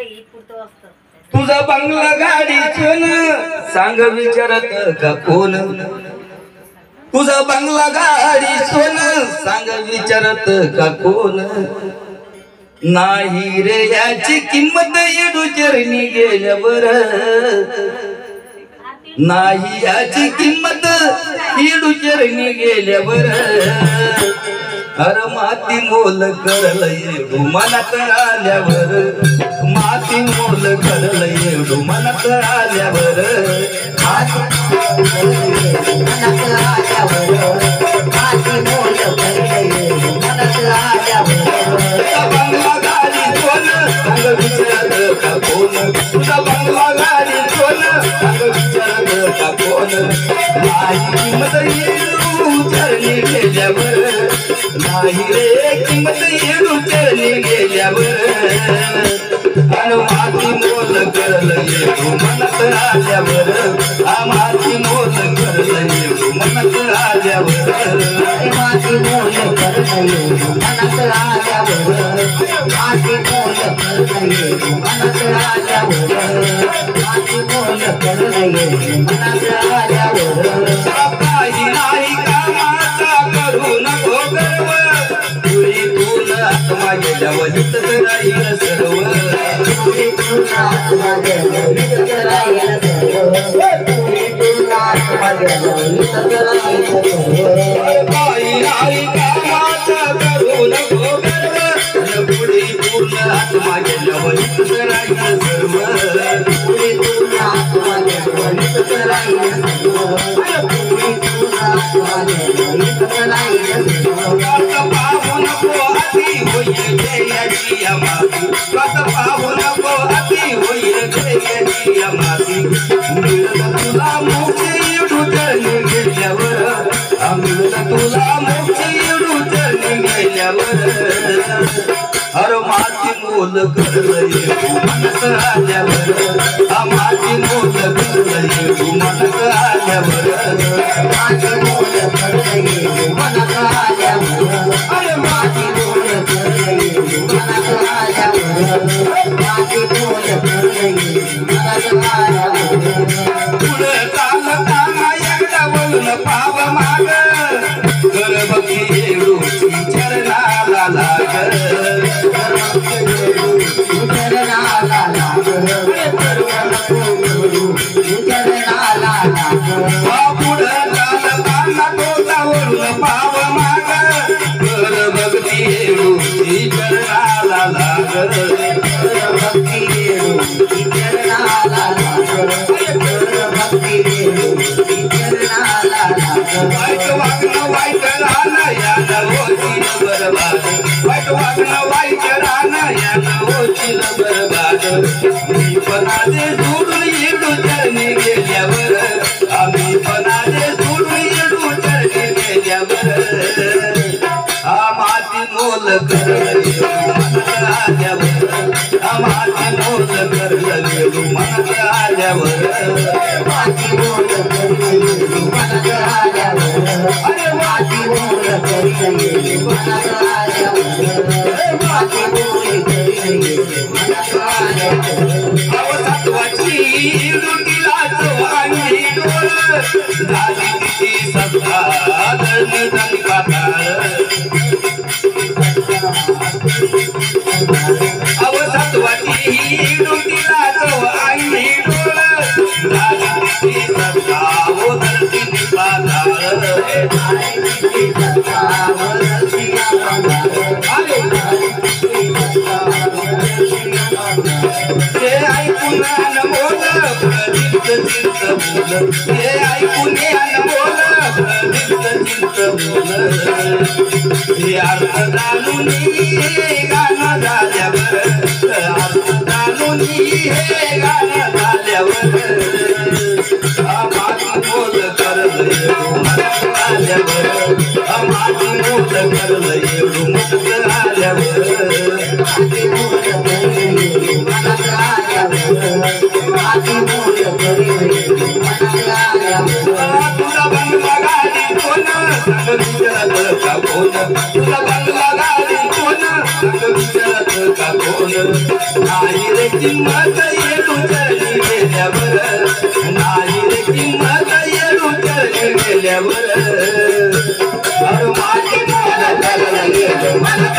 तुझा बंगला गाडी सोन सांग विचारत का कोण तुझा बंगला गाडी सोन सांग विचारत का कोण नाही रे याची किंमत येडू चरणी गेल्यावर नाही याची किंमत येडू चरणी गेल्यावर अर माती मोल करल येडू मनात आल्यावर माती मोल करल येडू मनात आल्यावर बंगला गाडी सोन सांग विचारत का कोण तुझा बंगला गाडी सोन सांग विचारत का कोण नाही किंमत येडू चरणी गेल्यावर नाही रे किंमत येडू चरणी गेल्यावर अन माती मोल करल येडू मनात आल्यावर माती मोल करल येडू मनात आल्यावर माती मोल करल येडू मनात आल्यावर माती मोल करल येडू मनात आल्यावर माती मोल करल येडू मनात आल्यावर काही नाही कामाचा करू नको गर्व तुझी तून आत्मा गेल्यावर इथंच राहील सर्व तुझी तून आत्मा गेल्यावर इथंच राहील सर्व तुझी तून आत्मा गेल्यावर इथंच राहील सर्व काही नाही कामाचा करू नको गर्व पुढे पूर्ण आत्मा गेल्यावर इथंच राहील सर्व तुझी तून आत्मा गेल्यावर इथंच राहील सर्व तुझी तून आत्मा गेल्यावर इथंच राहील सर्व पाहू नको अति होईल देयाची माती कत पाहू नको अति होईल देयाची माती मिळत तुला मोक्ष येडू चरणी गेल्यावर मिळत तुला मोक्ष येडू चरणी गेल्यावर हर माती मोल करल येडू मनत आल्यावर माती मोल करल येडू मनत आल्यावर माती मोल करल येडू मनत आल्यावर अरे माती मोल करल येडू मनत आल्यावर माती मोल करल येडू मनत आल्यावर पुढं चालताना एकदा बोलून पाव माग कर बघी येडूची चरणाला लाग चरणाला लाग चरणाला लाग पुढं चालताना तोता बोलून पाव माग कर बघी येडूची चरणाला लाग भक्ती येडूची चरणाला लाग भक्ती येडूची चरणाला लाग वाईट वागणं वाईट राहणं यानं होतील बरबाद वाईट वागणं वाईट राहणं यानं होतील बरबाद मी पणाचे सोडून येडू चरणी गेल्यावर आम्ही पणाचे सोडून येडू चरणी गेल्यावर माती मोल करल येडू मनत आल्यावर माती मोल करल येडू मनत आल्यावर माती मोल करल येडू मनत आल्यावर अरे माती मोल करल येडू मनत आल्यावर माती मोल करल येडू मनत आल्यावर अवसत्वाची रुटीलाच वाणी डोळ झाली किती सत्ता दळदळ पाताळ अवसत्वाची रुटीलाच वाणी डोळ झाली किती सत्ता दळदळ पाताळ किती सत्ता ते ऐकून अनमोल प्रदीप्त चिंत बोल ते ऐकून अनमोल प्रदीप्त चिंत बोल हे अर्थ जाणून गाणं झाल्यावर अर्थ जाणून हे गाणं झाल्यावर माती मोल करल येडू मनत आल्यावर माती मोल करल येडू मनत आल्यावर माती मोल करल येडू मनत आल्यावर माती मोल करल येडू मनत आल्यावर तुला बंगला गाडी कोण सांग विचारत का कोण तुला बंगला गाडी कोण सांग विचारत का कोण नाही रे किंमत येडू चरणी गेल्यावर नाही रे किंमत येडू चरणी गेल्यावर माझी मला